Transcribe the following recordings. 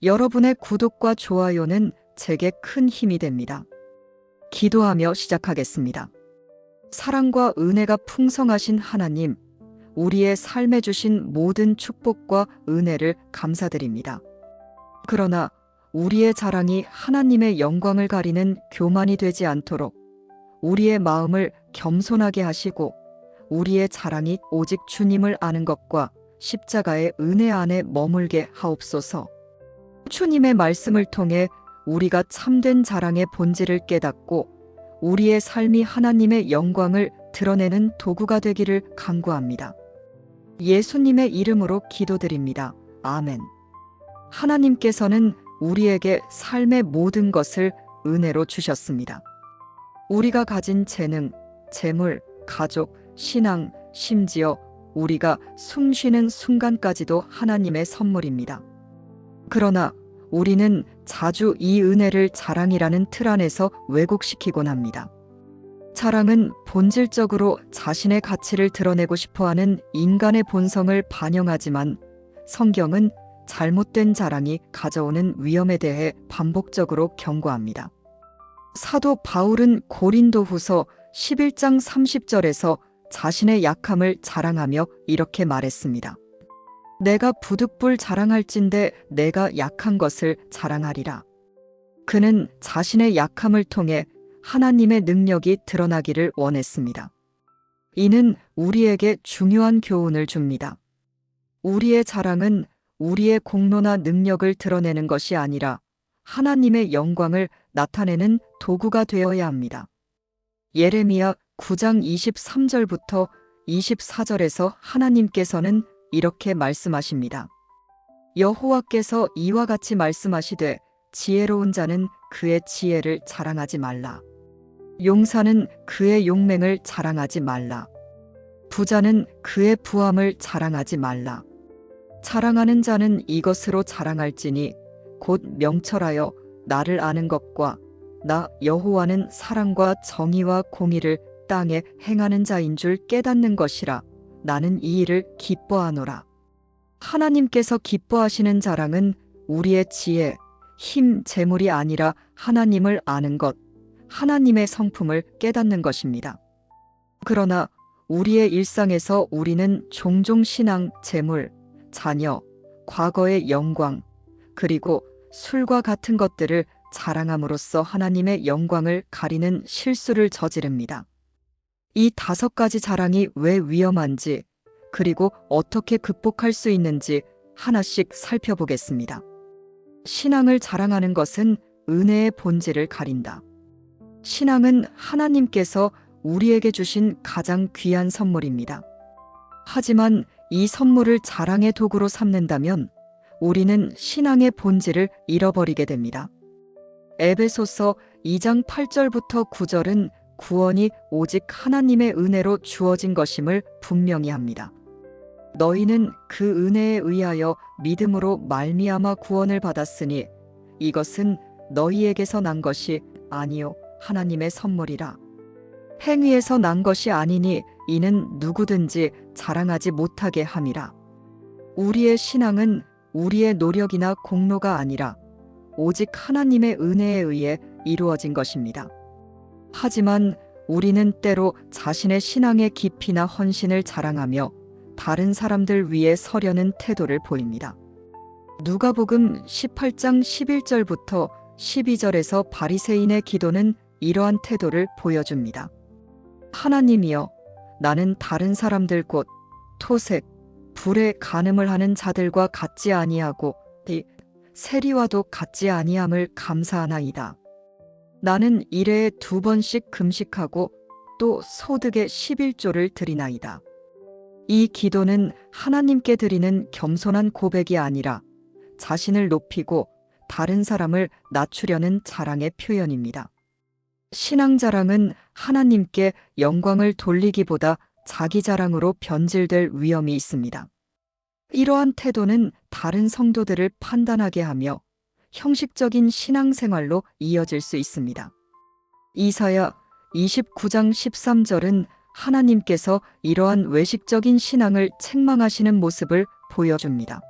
여러분의 구독과 좋아요는 제게 큰 힘이 됩니다. 기도하며 시작하겠습니다. 사랑과 은혜가 풍성하신 하나님, 우리의 삶에 주신 모든 축복과 은혜를 감사드립니다. 그러나 우리의 자랑이 하나님의 영광을 가리는 교만이 되지 않도록 우리의 마음을 겸손하게 하시고 우리의 자랑이 오직 주님을 아는 것과 십자가의 은혜 안에 머물게 하옵소서. 주님의 말씀을 통해 우리가 참된 자랑의 본질을 깨닫고 우리의 삶이 하나님의 영광을 드러내는 도구가 되기를 간구합니다. 예수님의 이름으로 기도드립니다. 아멘. 하나님께서는 우리에게 삶의 모든 것을 은혜로 주셨습니다. 우리가 가진 재능, 재물, 가족, 신앙, 심지어 우리가 숨쉬는 순간까지도 하나님의 선물입니다. 그러나 우리는 자주 이 은혜를 자랑이라는 틀 안에서 왜곡시키곤 합니다. 자랑은 본질적으로 자신의 가치를 드러내고 싶어하는 인간의 본성을 반영하지만 성경은 잘못된 자랑이 가져오는 위험에 대해 반복적으로 경고합니다. 사도 바울은 고린도후서 11장 30절에서 자신의 약함을 자랑하며 이렇게 말했습니다. 내가 부득불 자랑할진대 내가 약한 것을 자랑하리라. 그는 자신의 약함을 통해 하나님의 능력이 드러나기를 원했습니다. 이는 우리에게 중요한 교훈을 줍니다. 우리의 자랑은 우리의 공로나 능력을 드러내는 것이 아니라 하나님의 영광을 나타내는 도구가 되어야 합니다. 예레미야 9장 23절부터 24절에서 하나님께서는 이렇게 말씀하십니다. 여호와께서 이와 같이 말씀하시되 지혜로운 자는 그의 지혜를 자랑하지 말라. 용사는 그의 용맹을 자랑하지 말라. 부자는 그의 부함을 자랑하지 말라. 자랑하는 자는 이것으로 자랑할지니 곧 명철하여 나를 아는 것과 나 여호와는 사랑과 정의와 공의를 땅에 행하는 자인 줄 깨닫는 것이라. 나는 이 일을 기뻐하노라. 하나님께서 기뻐하시는 자랑은 우리의 지혜, 힘, 재물이 아니라 하나님을 아는 것, 하나님의 성품을 깨닫는 것입니다. 그러나 우리의 일상에서 우리는 종종 신앙, 재물, 자녀, 과거의 영광, 그리고 술과 같은 것들을 자랑함으로써 하나님의 영광을 가리는 실수를 저지릅니다. 이 5가지 자랑이 왜 위험한지, 그리고 어떻게 극복할 수 있는지 하나씩 살펴보겠습니다. 신앙을 자랑하는 것은 은혜의 본질을 가린다. 신앙은 하나님께서 우리에게 주신 가장 귀한 선물입니다. 하지만 이 선물을 자랑의 도구로 삼는다면 우리는 신앙의 본질을 잃어버리게 됩니다. 에베소서 2장 8절부터 9절은 구원이 오직 하나님의 은혜로 주어진 것임을 분명히 합니다. 너희는 그 은혜에 의하여 믿음으로 말미암아 구원을 받았으니 이것은 너희에게서 난 것이 아니요 하나님의 선물이라. 행위에서 난 것이 아니니 이는 누구든지 자랑하지 못하게 함이라. 우리의 신앙은 우리의 노력이나 공로가 아니라 오직 하나님의 은혜에 의해 이루어진 것입니다. 하지만 우리는 때로 자신의 신앙의 깊이나 헌신을 자랑하며 다른 사람들 위해 서려는 태도를 보입니다. 누가복음 18장 11절부터 12절에서 바리새인의 기도는 이러한 태도를 보여줍니다. 하나님이여, 나는 다른 사람들 곧 토색, 불에 간음을 하는 자들과 같지 아니하고 세리와도 같지 아니함을 감사하나이다. 나는 일회에 2번씩 금식하고 또 소득의 11조를 드리나이다. 이 기도는 하나님께 드리는 겸손한 고백이 아니라 자신을 높이고 다른 사람을 낮추려는 자랑의 표현입니다. 신앙 자랑은 하나님께 영광을 돌리기보다 자기 자랑으로 변질될 위험이 있습니다. 이러한 태도는 다른 성도들을 판단하게 하며 형식적인 신앙생활로 이어질 수 있습니다. 이사야 29장 13절은 하나님께서 이러한 외식적인 신앙을 책망하시는 모습을 보여줍니다.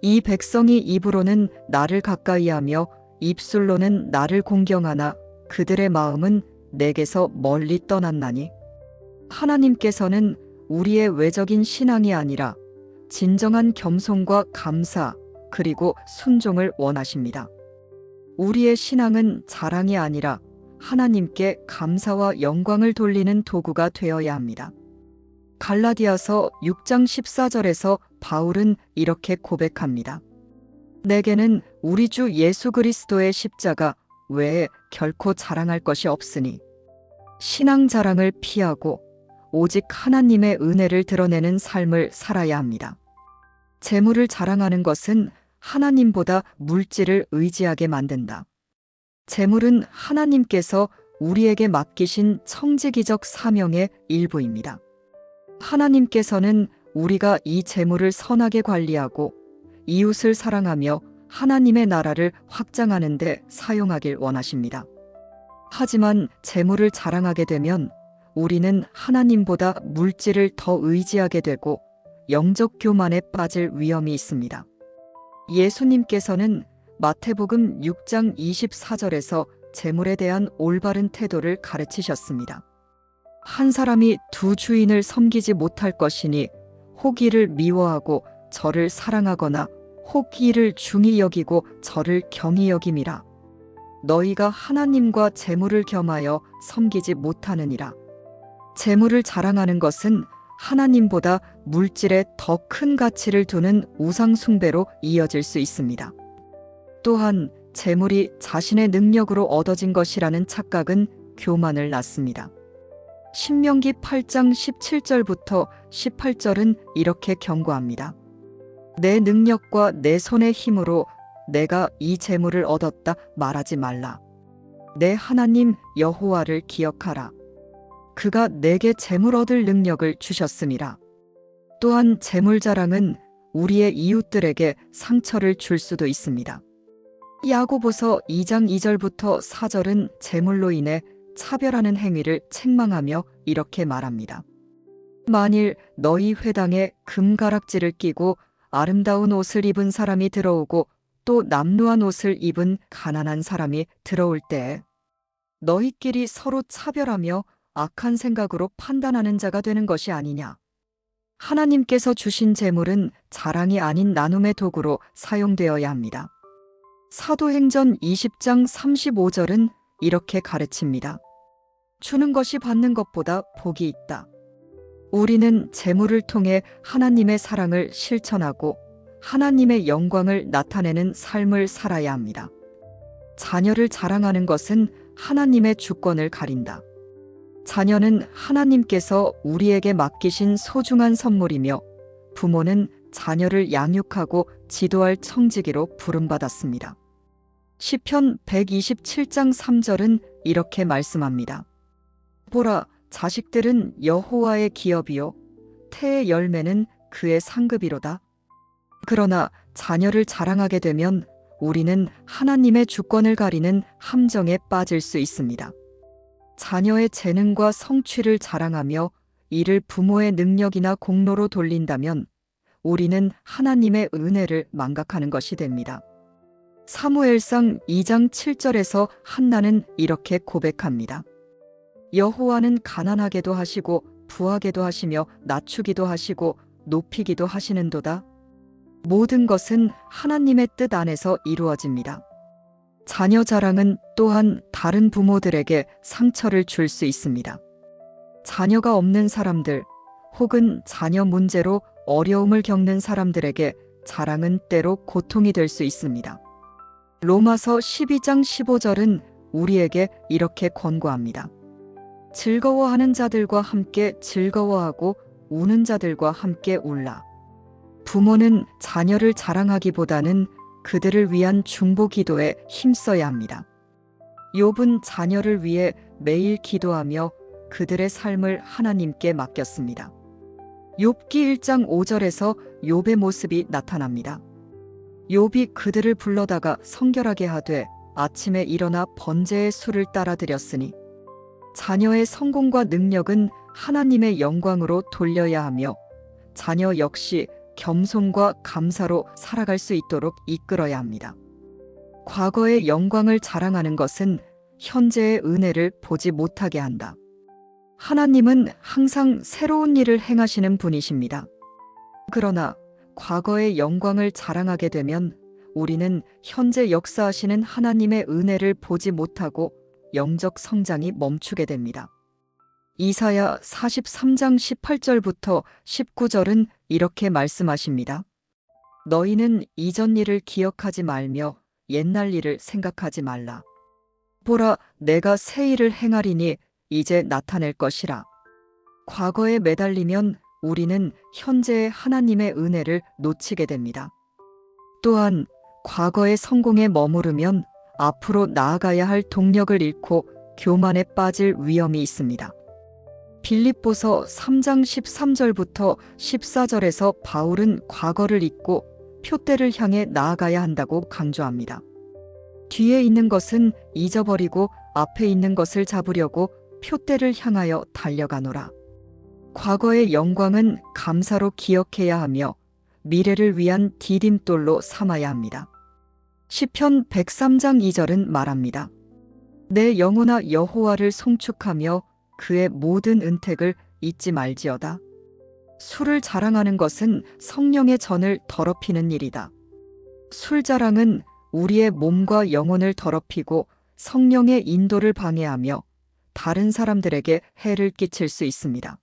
이 백성이 입으로는 나를 가까이하며 입술로는 나를 공경하나 그들의 마음은 내게서 멀리 떠났나니. 하나님께서는 우리의 외적인 신앙이 아니라 진정한 겸손과 감사 그리고 순종을 원하십니다. 우리의 신앙은 자랑이 아니라 하나님께 감사와 영광을 돌리는 도구가 되어야 합니다. 갈라디아서 6장 14절에서 바울은 이렇게 고백합니다. 내게는 우리 주 예수 그리스도의 십자가 외에 결코 자랑할 것이 없으니 신앙 자랑을 피하고 오직 하나님의 은혜를 드러내는 삶을 살아야 합니다. 재물을 자랑하는 것은 하나님보다 물질을 의지하게 만든다. 재물은 하나님께서 우리에게 맡기신 청지기적 사명의 일부입니다. 하나님께서는 우리가 이 재물을 선하게 관리하고 이웃을 사랑하며 하나님의 나라를 확장하는 데 사용하길 원하십니다. 하지만 재물을 자랑하게 되면 우리는 하나님보다 물질을 더 의지하게 되고 영적 교만에 빠질 위험이 있습니다. 예수님께서는 마태복음 6장 24절에서 재물에 대한 올바른 태도를 가르치셨습니다. 한 사람이 두 주인을 섬기지 못할 것이니 혹 이를 미워하고 저를 사랑하거나 혹 이를 중히 여기고 저를 경히 여김이라. 너희가 하나님과 재물을 겸하여 섬기지 못하느니라. 재물을 자랑하는 것은 하나님보다 물질에 더 큰 가치를 두는 우상 숭배로 이어질 수 있습니다. 또한 재물이 자신의 능력으로 얻어진 것이라는 착각은 교만을 낳습니다. 신명기 8장 17절부터 18절은 이렇게 경고합니다. 내 능력과 내 손의 힘으로 내가 이 재물을 얻었다 말하지 말라. 내 하나님 여호와를 기억하라. 그가 내게 재물 얻을 능력을 주셨음이라. 또한 재물 자랑은 우리의 이웃들에게 상처를 줄 수도 있습니다. 야고보서 2장 2절부터 4절은 재물로 인해 차별하는 행위를 책망하며 이렇게 말합니다. 만일 너희 회당에 금가락지를 끼고 아름다운 옷을 입은 사람이 들어오고 또 남루한 옷을 입은 가난한 사람이 들어올 때에 너희끼리 서로 차별하며 악한 생각으로 판단하는 자가 되는 것이 아니냐. 하나님께서 주신 재물은 자랑이 아닌 나눔의 도구로 사용되어야 합니다. 사도행전 20장 35절은 이렇게 가르칩니다. 주는 것이 받는 것보다 복이 있다. 우리는 재물을 통해 하나님의 사랑을 실천하고 하나님의 영광을 나타내는 삶을 살아야 합니다. 자녀를 자랑하는 것은 하나님의 주권을 가린다. 자녀는 하나님께서 우리에게 맡기신 소중한 선물이며 부모는 자녀를 양육하고 지도할 청지기로 부름받았습니다. 시편 127장 3절은 이렇게 말씀합니다. 보라, 자식들은 여호와의 기업이요 태의 열매는 그의 상급이로다. 그러나 자녀를 자랑하게 되면 우리는 하나님의 주권을 가리는 함정에 빠질 수 있습니다. 자녀의 재능과 성취를 자랑하며 이를 부모의 능력이나 공로로 돌린다면 우리는 하나님의 은혜를 망각하는 것이 됩니다. 사무엘상 2장 7절에서 한나는 이렇게 고백합니다. 여호와는 가난하게도 하시고 부하게도 하시며 낮추기도 하시고 높이기도 하시는도다. 모든 것은 하나님의 뜻 안에서 이루어집니다. 자녀 자랑은 또한 다른 부모들에게 상처를 줄 수 있습니다. 자녀가 없는 사람들 혹은 자녀 문제로 어려움을 겪는 사람들에게 자랑은 때로 고통이 될 수 있습니다. 로마서 12장 15절은 우리에게 이렇게 권고합니다. 즐거워하는 자들과 함께 즐거워하고 우는 자들과 함께 울라. 부모는 자녀를 자랑하기보다는 그들을 위한 중보 기도에 힘써야 합니다. 욥은 자녀를 위해 매일 기도하며 그들의 삶을 하나님께 맡겼습니다. 욥기 1장 5절에서 욥의 모습이 나타납니다. 욥이 그들을 불러다가 성결하게 하되 아침에 일어나 번제의 술을 따라 드렸으니 자녀의 성공과 능력은 하나님의 영광으로 돌려야 하며 자녀 역시 겸손과 감사로 살아갈 수 있도록 이끌어야 합니다. 과거의 영광을 자랑하는 것은 현재의 은혜를 보지 못하게 한다. 하나님은 항상 새로운 일을 행하시는 분이십니다. 그러나 과거의 영광을 자랑하게 되면 우리는 현재 역사하시는 하나님의 은혜를 보지 못하고 영적 성장이 멈추게 됩니다. 이사야 43장 18절부터 19절은 이렇게 말씀하십니다. 너희는 이전 일을 기억하지 말며 옛날 일을 생각하지 말라. 보라, 내가 새 일을 행하리니 이제 나타낼 것이라. 과거에 매달리면 우리는 현재의 하나님의 은혜를 놓치게 됩니다. 또한 과거의 성공에 머무르면 앞으로 나아가야 할 동력을 잃고 교만에 빠질 위험이 있습니다. 빌립보서 3장 13절부터 14절에서 바울은 과거를 잊고 표대를 향해 나아가야 한다고 강조합니다. 뒤에 있는 것은 잊어버리고 앞에 있는 것을 잡으려고 표대를 향하여 달려가노라. 과거의 영광은 감사로 기억해야 하며 미래를 위한 디딤돌로 삼아야 합니다. 시편 103장 2절은 말합니다. 내 영혼아 여호와를 송축하며 그의 모든 은택을 잊지 말지어다. 술을 자랑하는 것은 성령의 전을 더럽히는 일이다. 술 자랑은 우리의 몸과 영혼을 더럽히고 성령의 인도를 방해하며 다른 사람들에게 해를 끼칠 수 있습니다.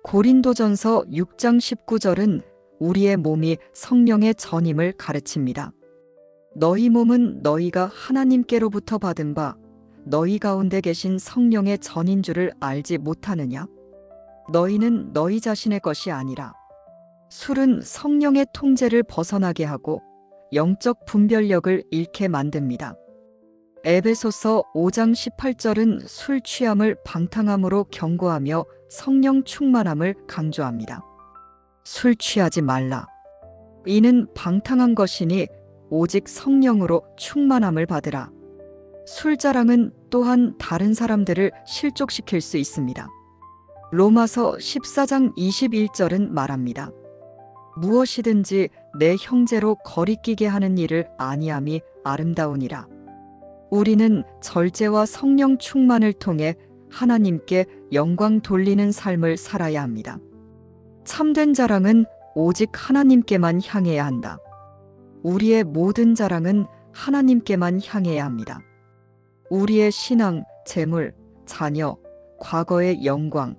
고린도전서 6장 19절은 우리의 몸이 성령의 전임을 가르칩니다. 너희 몸은 너희가 하나님께로부터 받은 바 너희 가운데 계신 성령의 전인 줄을 알지 못하느냐? 너희는 너희 자신의 것이 아니라. 술은 성령의 통제를 벗어나게 하고 영적 분별력을 잃게 만듭니다. 에베소서 5장 18절은 술 취함을 방탕함으로 경고하며 성령 충만함을 강조합니다. 술 취하지 말라. 이는 방탕한 것이니 오직 성령으로 충만함을 받으라. 술자랑은 또한 다른 사람들을 실족시킬 수 있습니다. 로마서 14장 21절은 말합니다. 무엇이든지 내 형제로 거리끼게 하는 일을 아니함이 아름다우니라. 우리는 절제와 성령 충만을 통해 하나님께 영광 돌리는 삶을 살아야 합니다. 참된 자랑은 오직 하나님께만 향해야 한다. 우리의 모든 자랑은 하나님께만 향해야 합니다. 우리의 신앙, 재물, 자녀, 과거의 영광,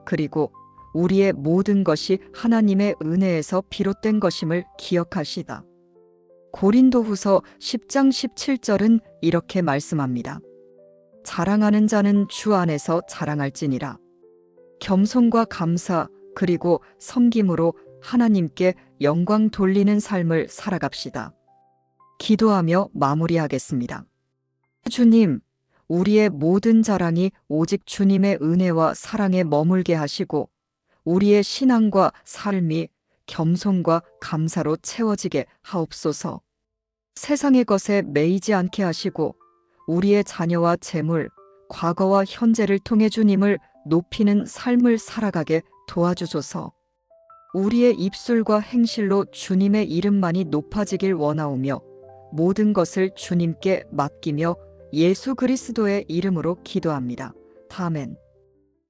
그리고 우리의 모든 것이 하나님의 은혜에서 비롯된 것임을 기억하시다. 고린도후서 10장 17절은 이렇게 말씀합니다. 자랑하는 자는 주 안에서 자랑할지니라. 겸손과 감사 그리고 섬김으로 하나님께 영광 돌리는 삶을 살아갑시다. 기도하며 마무리하겠습니다. 주님, 우리의 모든 자랑이 오직 주님의 은혜와 사랑에 머물게 하시고 우리의 신앙과 삶이 겸손과 감사로 채워지게 하옵소서. 세상의 것에 매이지 않게 하시고 우리의 자녀와 재물, 과거와 현재를 통해 주님을 높이는 삶을 살아가게 도와주소서. 우리의 입술과 행실로 주님의 이름만이 높아지길 원하오며 모든 것을 주님께 맡기며 예수 그리스도의 이름으로 기도합니다. 아멘.